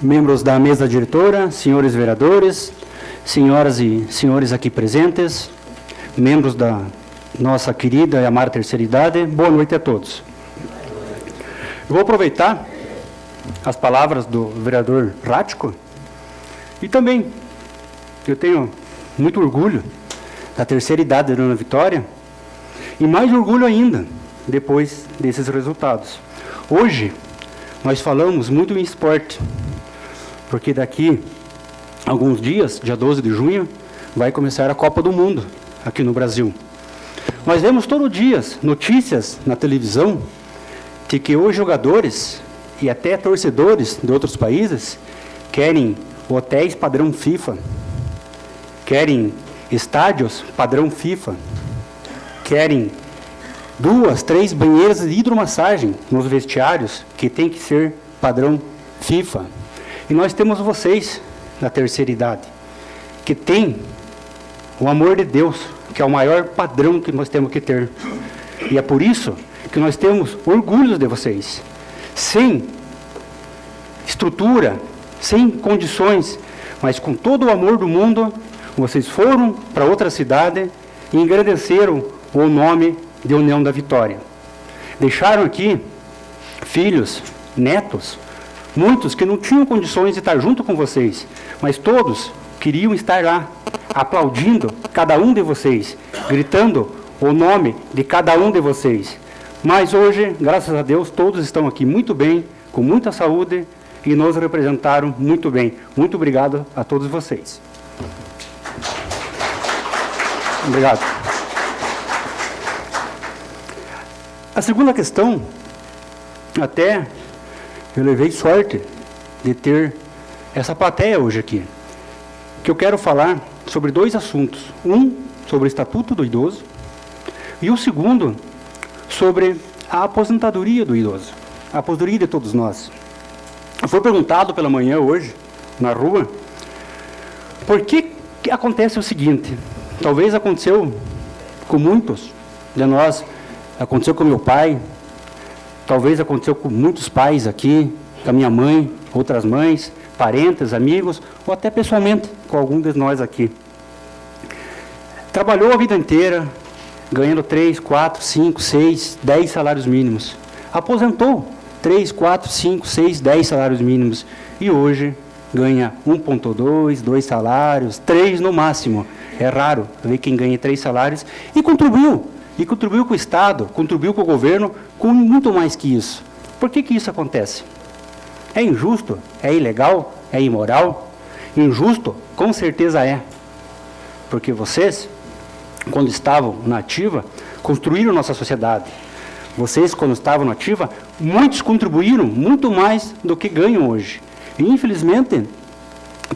membros da mesa diretora, senhores vereadores, senhoras e senhores aqui presentes, membros da nossa querida e amada terceira idade, boa noite a todos. Eu vou aproveitar as palavras do vereador Rático e também eu tenho muito orgulho da terceira idade da Dona Vitória e mais orgulho ainda depois desses resultados. Hoje nós falamos muito em esporte, porque daqui a alguns dias, dia 12 de junho, vai começar a Copa do Mundo aqui no Brasil. Nós vemos todo dia notícias na televisão de que os jogadores e até torcedores de outros países querem hotéis padrão FIFA, querem estádios padrão FIFA, querem 2, 3 banheiras de hidromassagem nos vestiários que tem que ser padrão FIFA. E nós temos vocês da terceira idade, que tem o amor de Deus, que é o maior padrão que nós temos que ter. E é por isso que nós temos orgulho de vocês. Sem estrutura, sem condições, mas com todo o amor do mundo, vocês foram para outra cidade e engrandeceram o nome de União da Vitória. Deixaram aqui filhos, netos, muitos que não tinham condições de estar junto com vocês, mas todos queriam estar lá, aplaudindo cada um de vocês, gritando o nome de cada um de vocês. Mas hoje, graças a Deus, todos estão aqui muito bem, com muita saúde e nos representaram muito bem. Muito obrigado a todos vocês. Obrigado. A segunda questão, até eu levei sorte de ter essa plateia hoje aqui, que eu quero falar sobre 2 assuntos. Um, sobre o Estatuto do Idoso, e o segundo, sobre a aposentadoria do idoso, a aposentadoria de todos nós. Foi perguntado pela manhã hoje, na rua, por que acontece o seguinte, talvez aconteceu com muitos de nós, aconteceu com meu pai, talvez aconteceu com muitos pais aqui, com a minha mãe, outras mães, parentes, amigos, ou até pessoalmente com algum de nós aqui. Trabalhou a vida inteira, ganhando 3, 4, 5, 6, 10 salários mínimos. Aposentou 3, 4, 5, 6, 10 salários mínimos. E hoje ganha 1,2, 2 salários, 3 no máximo. É raro ver quem ganha 3 salários. E contribuiu com o Estado, contribuiu com o governo, com muito mais que isso. Por que isso acontece? É injusto? É ilegal? É imoral? Injusto? Com certeza é. Porque vocês, quando estavam na ativa, construíram nossa sociedade. Vocês, quando estavam na ativa, muitos contribuíram muito mais do que ganham hoje. E, infelizmente,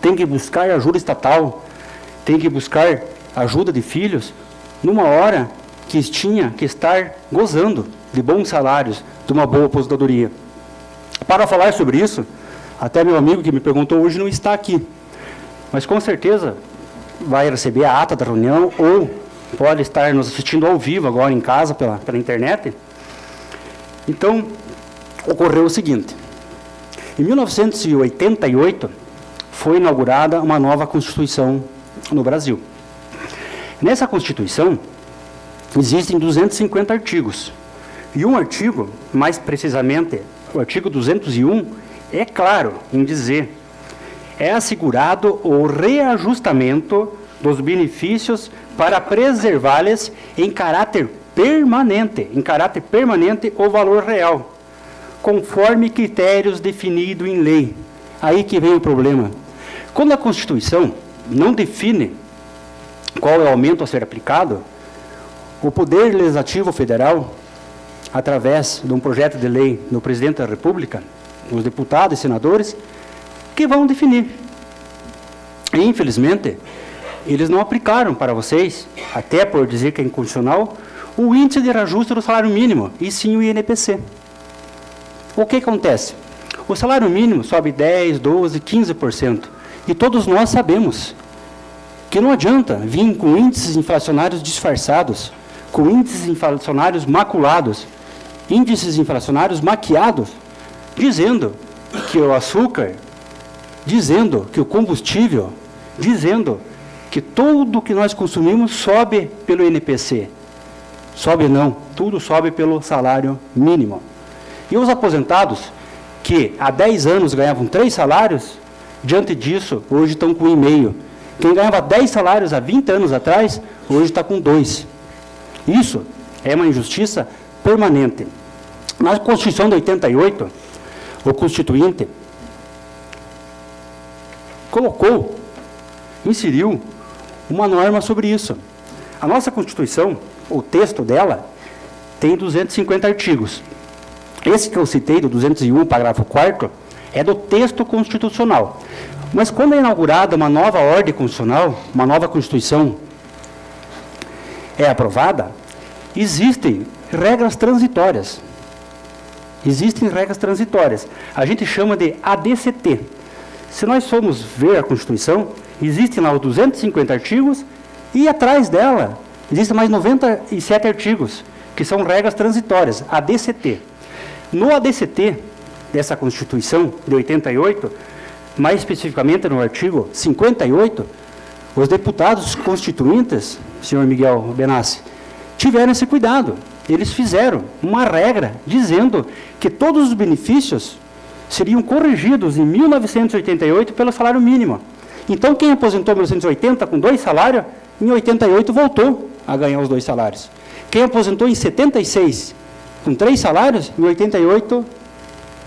tem que buscar ajuda estatal, tem que buscar ajuda de filhos, numa hora que tinha que estar gozando de bons salários, de uma boa aposentadoria. Para falar sobre isso, até meu amigo que me perguntou hoje não está aqui, mas com certeza vai receber a ata da reunião ou pode estar nos assistindo ao vivo agora em casa pela internet. Então, ocorreu o seguinte, em 1988 foi inaugurada uma nova Constituição no Brasil. Nessa Constituição existem 250 artigos, e um artigo, mais precisamente o artigo 201, é claro em dizer: é assegurado o reajustamento dos benefícios para preservá-los em caráter permanente o valor real, conforme critérios definidos em lei. Aí que vem o problema. Quando a Constituição não define qual é o aumento a ser aplicado, o Poder Legislativo Federal, através de um projeto de lei do Presidente da República, os deputados e senadores, que vão definir. E, infelizmente, eles não aplicaram para vocês, até por dizer que é inconstitucional, o índice de reajuste do salário mínimo, e sim o INPC. O que acontece? O salário mínimo sobe 10%, 12%, 15%. E todos nós sabemos que não adianta vir com índices inflacionários disfarçados, com índices inflacionários maculados, índices inflacionários maquiados, dizendo que o açúcar dizendo que o combustível, dizendo que tudo que nós consumimos sobe pelo INPC. Sobe não, tudo sobe pelo salário mínimo. E os aposentados, que há 10 anos ganhavam 3 salários, diante disso, hoje estão com 1,5. Quem ganhava 10 salários há 20 anos atrás, hoje está com 2. Isso é uma injustiça permanente. Na Constituição de 88, o Constituinte inseriu uma norma sobre isso. A nossa Constituição, o texto dela, tem 250 artigos. Esse que eu citei, do 201, parágrafo 4º, é do texto constitucional. Mas quando é inaugurada uma nova ordem constitucional, uma nova Constituição é aprovada, existem regras transitórias. Existem regras transitórias. A gente chama de ADCT. Se nós formos ver a Constituição, existem lá os 250 artigos e atrás dela existem mais 97 artigos, que são regras transitórias, ADCT. No ADCT dessa Constituição de 88, mais especificamente no artigo 58, os deputados constituintes, senhor Miguel Benassi, tiveram esse cuidado. Eles fizeram uma regra dizendo que todos os benefícios seriam corrigidos em 1988 pelo salário mínimo. Então, quem aposentou em 1980 com 2 salários, em 88 voltou a ganhar os 2 salários. Quem aposentou em 76 com 3 salários, em 88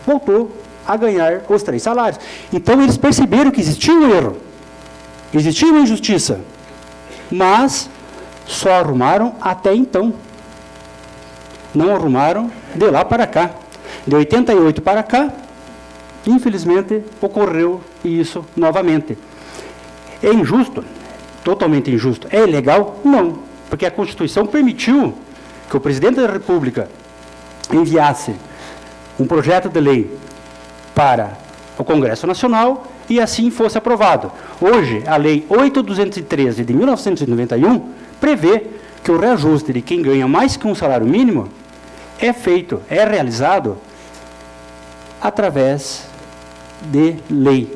voltou a ganhar os 3 salários. Então, eles perceberam que existia um erro, existia uma injustiça, mas só arrumaram até então. Não arrumaram de lá para cá. De 88 para cá, infelizmente, ocorreu isso novamente. É injusto? Totalmente injusto. É ilegal? Não, porque a Constituição permitiu que o presidente da República enviasse um projeto de lei para o Congresso Nacional e assim fosse aprovado. Hoje, a Lei 8.213 de 1991 prevê que o reajuste de quem ganha mais que um salário mínimo é feito, é realizado através de lei.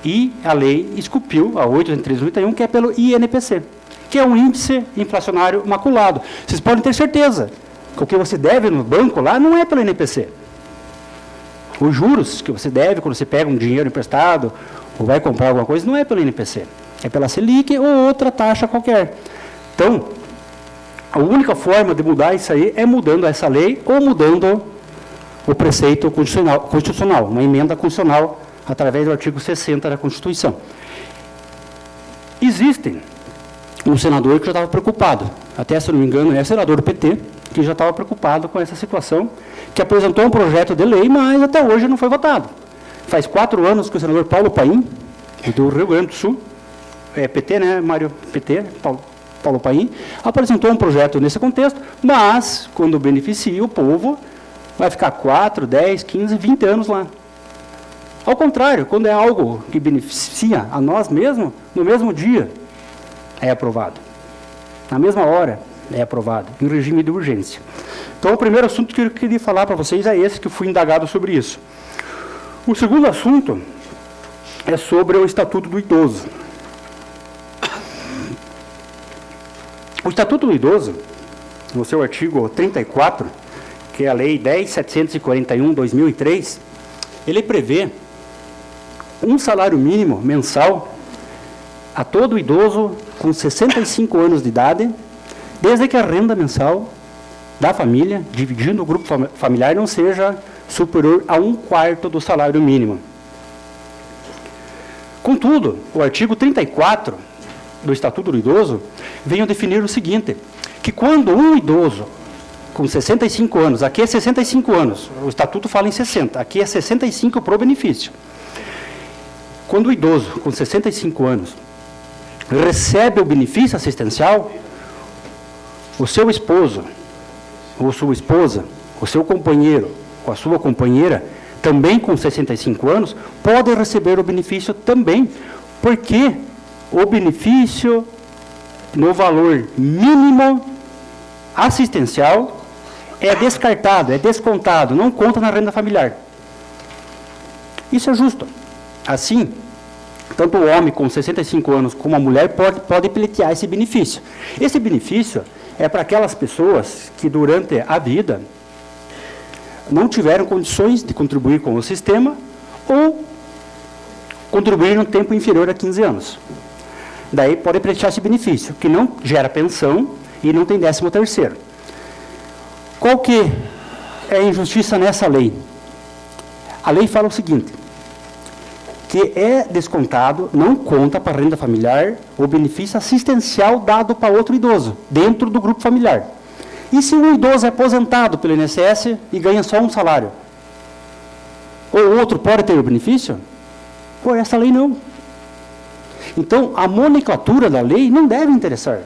E a lei esculpiu, a 8.213/91, que é pelo INPC, que é um índice inflacionário maculado. Vocês podem ter certeza que o que você deve no banco lá não é pelo INPC. Os juros que você deve quando você pega um dinheiro emprestado ou vai comprar alguma coisa, não é pelo INPC. É pela Selic ou outra taxa qualquer. Então, a única forma de mudar isso aí é mudando essa lei ou mudando o preceito constitucional, uma emenda constitucional através do artigo 60 da Constituição. Existe um senador que já estava preocupado, até se não me engano é senador do PT, que já estava preocupado com essa situação, que apresentou um projeto de lei, mas até hoje não foi votado. Faz 4 anos que o senador Paulo Paim, do Rio Grande do Sul, é PT, né, Mário? PT, Paulo Paim, apresentou um projeto nesse contexto, mas, quando beneficia o povo, vai ficar 4, 10, 15, 20 anos lá. Ao contrário, quando é algo que beneficia a nós mesmos, no mesmo dia é aprovado. Na mesma hora é aprovado, em regime de urgência. Então, o primeiro assunto que eu queria falar para vocês é esse, que eu fui indagado sobre isso. O segundo assunto é sobre o Estatuto do Idoso. O Estatuto do Idoso, no seu artigo 34, que é a Lei 10.741/2003, ele prevê um salário mínimo mensal a todo idoso com 65 anos de idade, desde que a renda mensal da família, dividindo o grupo familiar, não seja superior a 1/4 do salário mínimo. Contudo, o artigo 34 do Estatuto do Idoso veio definir o seguinte, que quando um idoso com 65 anos, aqui é 65 anos, o Estatuto fala em 60, aqui é 65 para o benefício. Quando o idoso com 65 anos recebe o benefício assistencial, o seu esposo, ou sua esposa, o seu companheiro, ou a sua companheira, também com 65 anos, pode receber o benefício também, porque o benefício no valor mínimo assistencial é descartado, é descontado, não conta na renda familiar. Isso é justo. Assim, tanto o homem com 65 anos como a mulher pode pleitear esse benefício. Esse benefício é para aquelas pessoas que durante a vida não tiveram condições de contribuir com o sistema ou contribuir num tempo inferior a 15 anos. Daí pode pleitear esse benefício, que não gera pensão e não tem 13º. Qual que é a injustiça nessa lei? A lei fala o seguinte, que é descontado, não conta para a renda familiar o benefício assistencial dado para outro idoso, dentro do grupo familiar. E se um idoso é aposentado pelo INSS e ganha só um salário? Ou outro pode ter o benefício? Por essa lei não. Então, a nomenclatura da lei não deve interessar.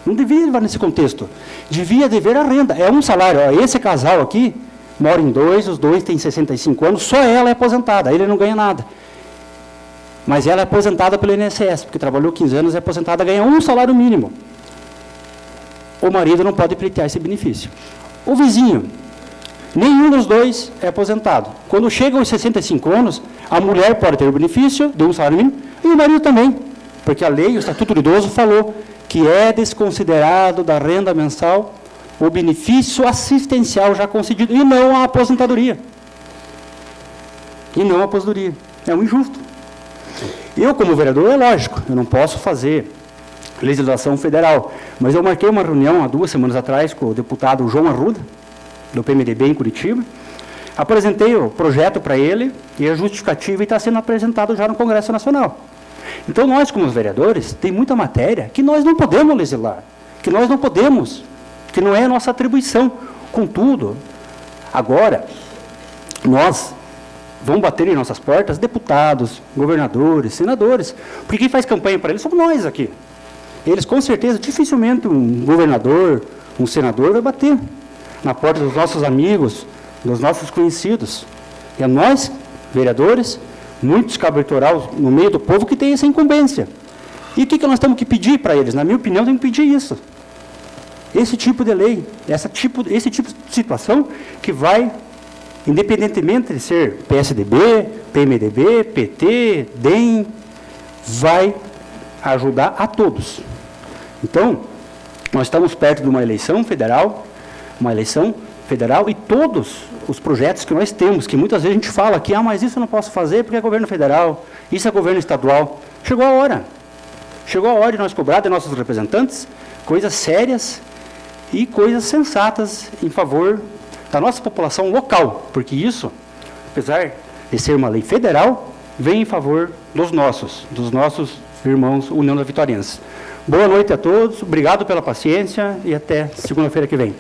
Não devia levar nesse contexto. Devia dever a renda. É um salário. Ó, esse casal aqui mora em dois, os dois têm 65 anos, só ela é aposentada, ele não ganha nada. Mas ela é aposentada pelo INSS, porque trabalhou 15 anos, é aposentada, ganha um salário mínimo. O marido não pode pleitear esse benefício. O vizinho, nenhum dos dois é aposentado. Quando chega aos 65 anos, a mulher pode ter o benefício de um salário mínimo e o marido também, porque a lei, o Estatuto do Idoso, falou que é desconsiderado da renda mensal o benefício assistencial já concedido e não a aposentadoria. E não a aposentadoria. É um injusto. Eu, como vereador, é lógico, eu não posso fazer legislação federal, mas eu marquei uma reunião há 2 semanas atrás com o deputado João Arruda, do PMDB em Curitiba, apresentei o projeto para ele e a justificativa está sendo apresentado já no Congresso Nacional. Então, nós, como vereadores, tem muita matéria que nós não podemos legislar, que nós não podemos, que não é a nossa atribuição. Contudo, agora, nós vão bater em nossas portas deputados, governadores, senadores, porque quem faz campanha para eles somos nós aqui. Eles, com certeza, dificilmente um governador, um senador vai bater na porta dos nossos amigos, dos nossos conhecidos. E é nós, vereadores, muitos cabo eleitoral no meio do povo que tem essa incumbência. E o que nós temos que pedir para eles? Na minha opinião, temos que pedir isso. Esse tipo de lei, esse tipo de situação que vai, independentemente de ser PSDB, PMDB, PT, DEM, vai ajudar a todos. Então, nós estamos perto de uma eleição federal e todos os projetos que nós temos, que muitas vezes a gente fala que, mas isso eu não posso fazer porque é governo federal, isso é governo estadual. Chegou a hora de nós cobrar de nossos representantes coisas sérias e coisas sensatas em favor da nossa população local, porque isso, apesar de ser uma lei federal, vem em favor dos nossos irmãos União da Vitóriense. Boa noite a todos, obrigado pela paciência e até segunda-feira que vem.